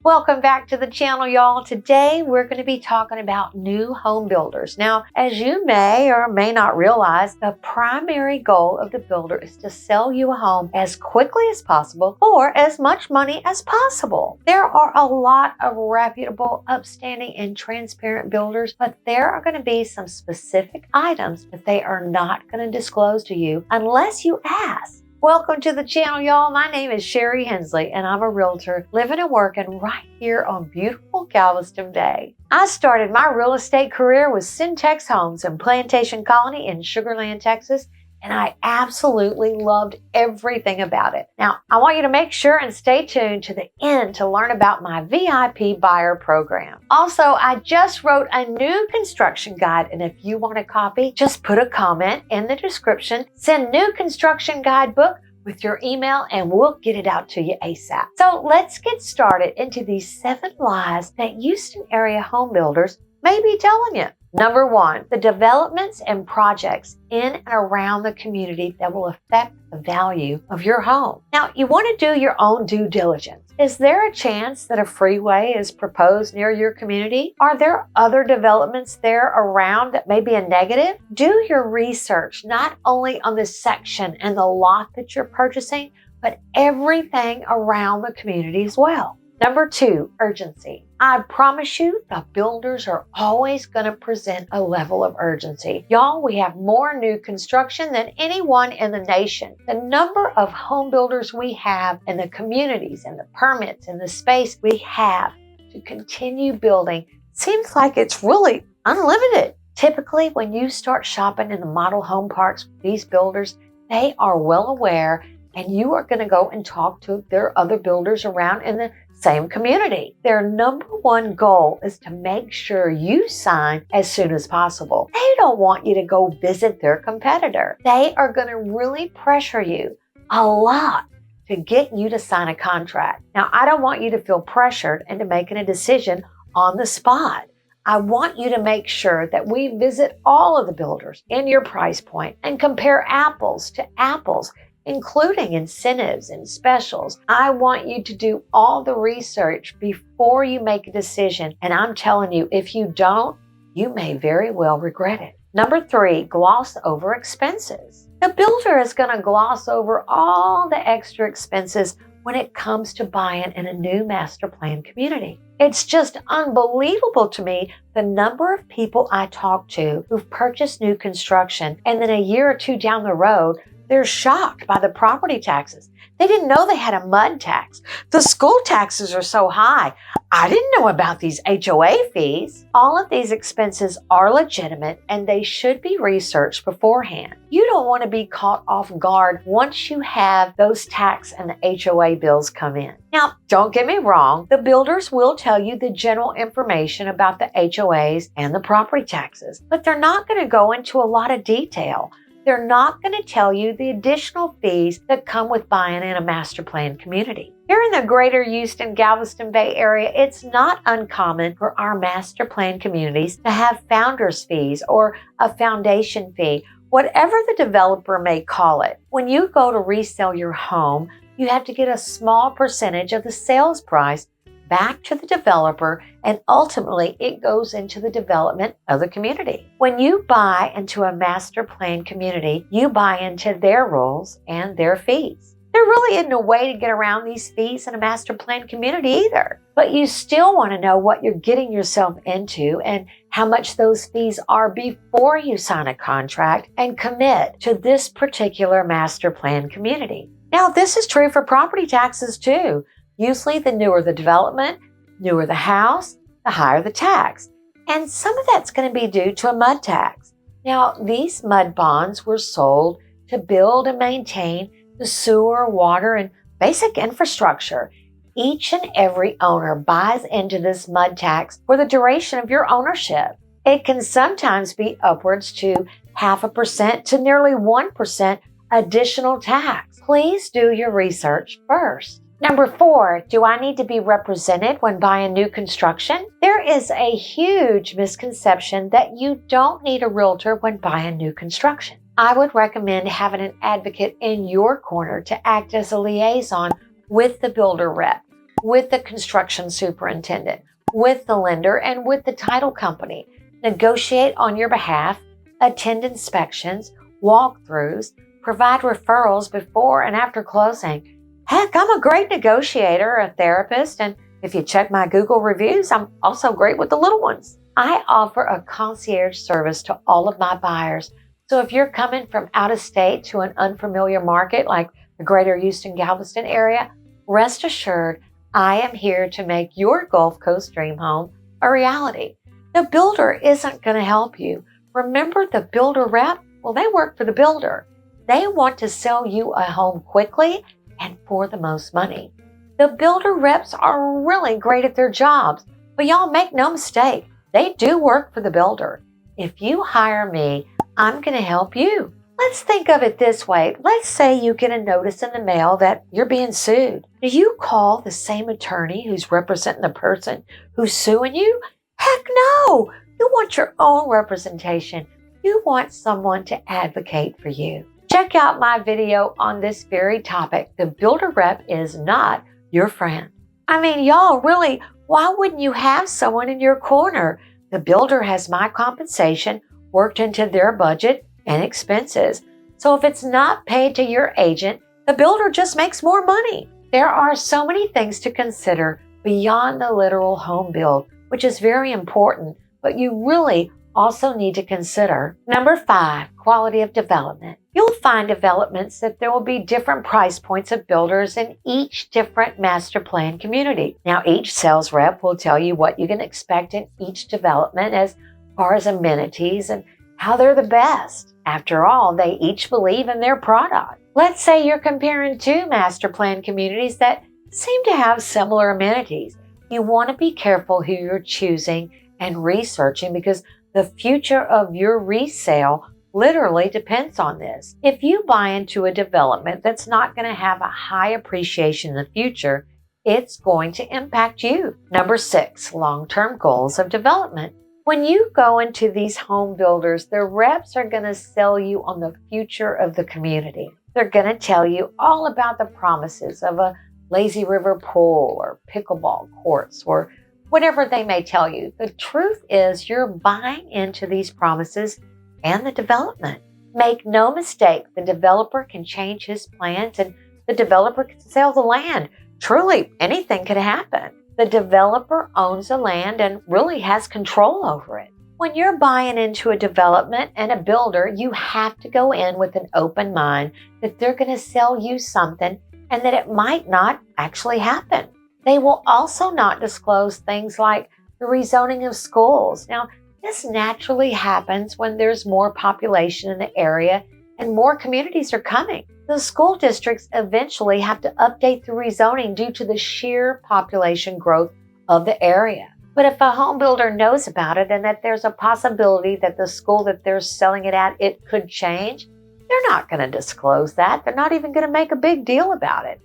Welcome back to the channel, y'all. Today, we're going to be talking about new home builders. Now, as you may or may not realize, the primary goal of the builder is to sell you a home as quickly as possible for as much money as possible. There are a lot of reputable, upstanding, and transparent builders, but there are going to be some specific items that they are not going to disclose to you unless you ask. Welcome to the channel, y'all. My name is Shari Hensley, and I'm a realtor living and working right here on beautiful Galveston Bay. I started my real estate career with Syntex Homes in Plantation Colony in Sugar Land, Texas, and I absolutely loved everything about it. Now, I want you to make sure and stay tuned to the end to learn about my VIP buyer program. Also, I just wrote a new construction guide, and if you want a copy, just put a comment in the description, send new construction guidebook with your email, and we'll get it out to you ASAP. So let's get started into these 7 lies that Houston area home builders may be telling you. Number 1, the developments and projects in and around the community that will affect the value of your home. Now, you want to do your own due diligence. Is there a chance that a freeway is proposed near your community? Are there other developments there around that may be a negative? Do your research not only on the section and the lot that you're purchasing, but everything around the community as well. Number 2, urgency. I promise you, the builders are always going to present a level of urgency. Y'all, we have more new construction than anyone in the nation. The number of home builders we have and the communities and the permits and the space we have to continue building seems like it's really unlimited. Typically, when you start shopping in the model home parks with these builders, they are well aware, and you are going to go and talk to their other builders around in the same community. Their number 1 goal is to make sure you sign as soon as possible. They don't want you to go visit their competitor. They are going to really pressure you a lot to get you to sign a contract. Now, I don't want you to feel pressured into making a decision on the spot. I want you to make sure that we visit all of the builders in your price point and compare apples to apples, including incentives and specials. I want you to do all the research before you make a decision. And I'm telling you, if you don't, you may very well regret it. Number 3, gloss over expenses. The builder is going to gloss over all the extra expenses when it comes to buying in a new master plan community. It's just unbelievable to me the number of people I talk to who've purchased new construction, and then a year or 2 down the road, they're shocked by the property taxes. They didn't know they had a mud tax. The school taxes are so high. I didn't know about these HOA fees. All of these expenses are legitimate, and they should be researched beforehand. You don't want to be caught off guard once you have those tax and the HOA bills come in. Now, don't get me wrong. The builders will tell you the general information about the HOAs and the property taxes, but they're not going to go into a lot of detail. They're not going to tell you the additional fees that come with buying in a master plan community. Here in the greater Houston, Galveston Bay area, it's not uncommon for our master plan communities to have founder's fees or a foundation fee, whatever the developer may call it. When you go to resell your home, you have to get a small percentage of the sales price back to the developer, and ultimately it goes into the development of the community. When you buy into a master plan community, you buy into their rules and their fees. There really isn't a way to get around these fees in a master plan community either. But you still want to know what you're getting yourself into and how much those fees are before you sign a contract and commit to this particular master plan community. Now, this is true for property taxes too. Usually, the newer the development, newer the house, the higher the tax. And some of that's going to be due to a mud tax. Now, these mud bonds were sold to build and maintain the sewer, water, and basic infrastructure. Each and every owner buys into this mud tax for the duration of your ownership. It can sometimes be upwards to 0.5% to nearly 1% additional tax. Please do your research first. Number 4, do I need to be represented when buying new construction? There is a huge misconception that you don't need a realtor when buying new construction. I would recommend having an advocate in your corner to act as a liaison with the builder rep. with the construction superintendent, with the lender, and with the title company. Negotiate on your behalf, attend inspections, walkthroughs, provide referrals before and after closing. Heck, I'm a great negotiator, a therapist, and if you check my Google reviews, I'm also great with the little ones. I offer a concierge service to all of my buyers. So if you're coming from out of state to an unfamiliar market like the greater Houston-Galveston area, rest assured I am here to make your Gulf Coast dream home a reality. The builder isn't going to help you. Remember, the builder rep? Well, they work for the builder. They want to sell you a home quickly and for the most money. The builder reps are really great at their jobs, but y'all make no mistake, they do work for the builder. If you hire me, I'm going to help you. Let's think of it this way. Let's say you get a notice in the mail that you're being sued. Do you call the same attorney who's representing the person who's suing you? Heck no! You want your own representation. You want someone to advocate for you. Check out my video on this very topic. The builder rep is not your friend. I mean, y'all, really, why wouldn't you have someone in your corner? The builder has my compensation worked into their budget and expenses. So if it's not paid to your agent, the builder just makes more money. There are so many things to consider beyond the literal home build, which is very important, but you really also need to consider. Number 5, quality of development. You'll find developments that there will be different price points of builders in each different master plan community. Now, each sales rep will tell you what you can expect in each development as far as amenities and how they're the best. After all, they each believe in their product. Let's say you're comparing 2 master plan communities that seem to have similar amenities. You want to be careful who you're choosing and researching because the future of your resale literally depends on this. If you buy into a development that's not going to have a high appreciation in the future, it's going to impact you. Number 6, long-term goals of development. When you go into these home builders, the reps are going to sell you on the future of the community. They're going to tell you all about the promises of a lazy river pool or pickleball courts or whatever they may tell you. The truth is you're buying into these promises and the development. Make no mistake, the developer can change his plans and the developer can sell the land. Truly, anything could happen. The developer owns the land and really has control over it. When you're buying into a development and a builder, you have to go in with an open mind that they're going to sell you something and that it might not actually happen. They will also not disclose things like the rezoning of schools. Now, this naturally happens when there's more population in the area and more communities are coming. The school districts eventually have to update the rezoning due to the sheer population growth of the area. But if a home builder knows about it and that there's a possibility that the school that they're selling it at, it could change, they're not going to disclose that. They're not even going to make a big deal about it.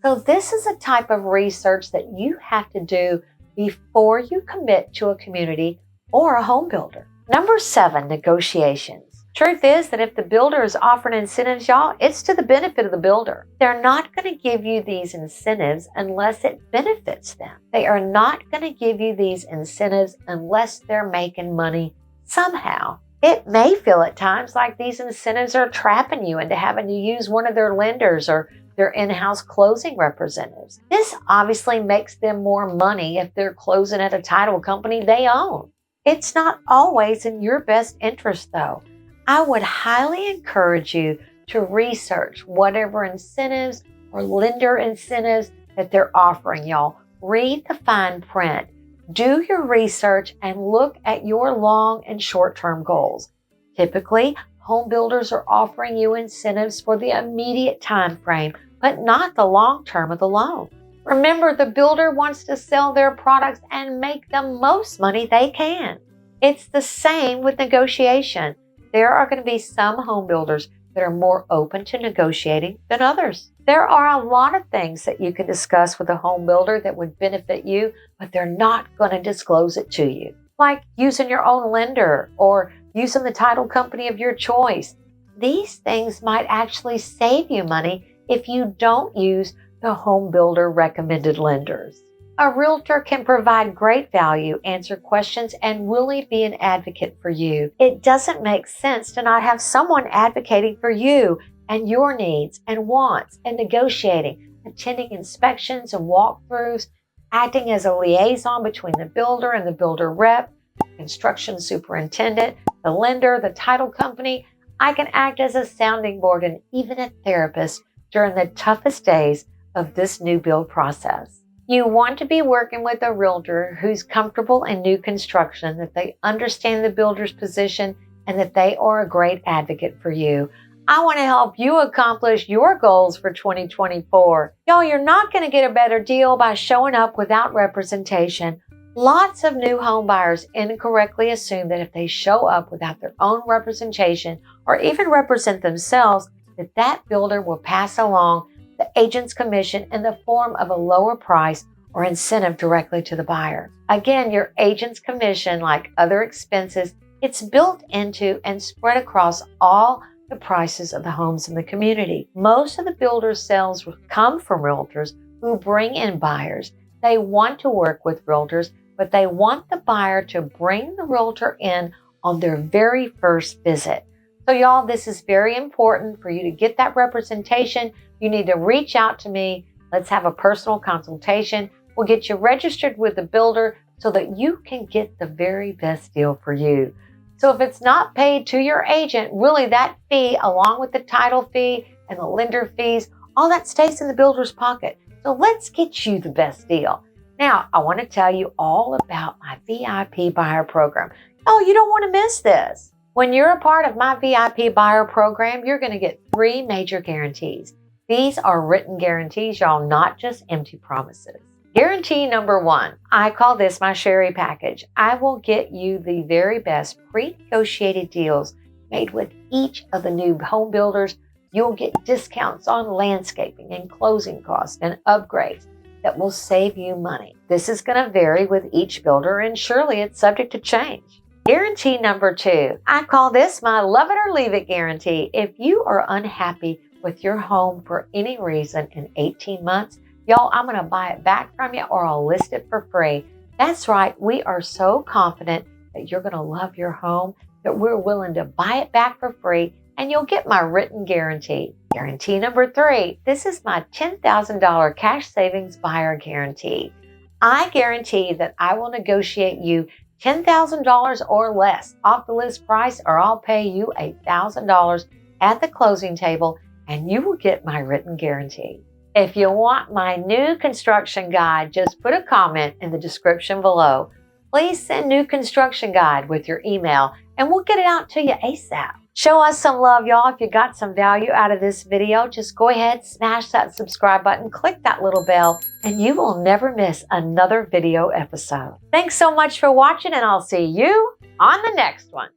So this is a type of research that you have to do before you commit to a community or a home builder. Number 7, negotiations. Truth is that if the builder is offering incentives, y'all, it's to the benefit of the builder. They're not going to give you these incentives unless it benefits them. They are not going to give you these incentives unless they're making money somehow. It may feel at times like these incentives are trapping you into having to use one of their lenders or their in-house closing representatives. This obviously makes them more money if they're closing at a title company they own. It's not always in your best interest, though. I would highly encourage you to research whatever incentives or lender incentives that they're offering y'all. Read the fine print, do your research, and look at your long and short-term goals. Typically, home builders are offering you incentives for the immediate time frame, but not the long term of the loan. Remember, the builder wants to sell their products and make the most money they can. It's the same with negotiation. There are going to be some home builders that are more open to negotiating than others. There are a lot of things that you can discuss with a home builder that would benefit you, but they're not going to disclose it to you. Like using your own lender or using the title company of your choice. These things might actually save you money if you don't use the home builder recommended lenders. A realtor can provide great value, answer questions, and really be an advocate for you. It doesn't make sense to not have someone advocating for you and your needs and wants and negotiating, attending inspections and walkthroughs, acting as a liaison between the builder and the builder rep, construction superintendent, the lender, the title company. I can act as a sounding board and even a therapist during the toughest days of this new build process. You want to be working with a realtor who's comfortable in new construction, that they understand the builder's position, and that they are a great advocate for you. I want to help you accomplish your goals for 2024. Y'all, you're not going to get a better deal by showing up without representation. Lots of new home buyers incorrectly assume that if they show up without their own representation or even represent themselves, that builder will pass along the agent's commission in the form of a lower price or incentive directly to the buyer. Again, your agent's commission, like other expenses, it's built into and spread across all the prices of the homes in the community. Most of the builders' sales come from realtors who bring in buyers. They want to work with realtors, but they want the buyer to bring the realtor in on their very first visit. So y'all, this is very important for you to get that representation. You need to reach out to me. Let's have a personal consultation. We'll get you registered with the builder so that you can get the very best deal for you. So if it's not paid to your agent, really that fee, along with the title fee and the lender fees, all that stays in the builder's pocket. So let's get you the best deal. Now, I want to tell you all about my VIP buyer program. Oh, you don't want to miss this. When you're a part of my VIP buyer program, you're going to get 3 major guarantees. These are written guarantees, y'all, not just empty promises. Guarantee number 1, I call this my Shari package. I will get you the very best pre-negotiated deals made with each of the new home builders. You'll get discounts on landscaping and closing costs and upgrades that will save you money. This is going to vary with each builder, and surely it's subject to change. Guarantee number 2, I call this my love it or leave it guarantee. If you are unhappy with your home for any reason in 18 months, y'all, I'm going to buy it back from you or I'll list it for free. That's right. We are so confident that you're going to love your home that we're willing to buy it back for free, and you'll get my written guarantee. Guarantee number 3, this is my $10,000 cash savings buyer guarantee. I guarantee that I will negotiate you $10,000 or less off the list price, or I'll pay you $1,000 at the closing table, and you will get my written guarantee. If you want my new construction guide, just put a comment in the description below. Please send new construction guide with your email, and we'll get it out to you ASAP. Show us some love, y'all. If you got some value out of this video, just go ahead, smash that subscribe button, click that little bell, and you will never miss another video episode. Thanks so much for watching, and I'll see you on the next one.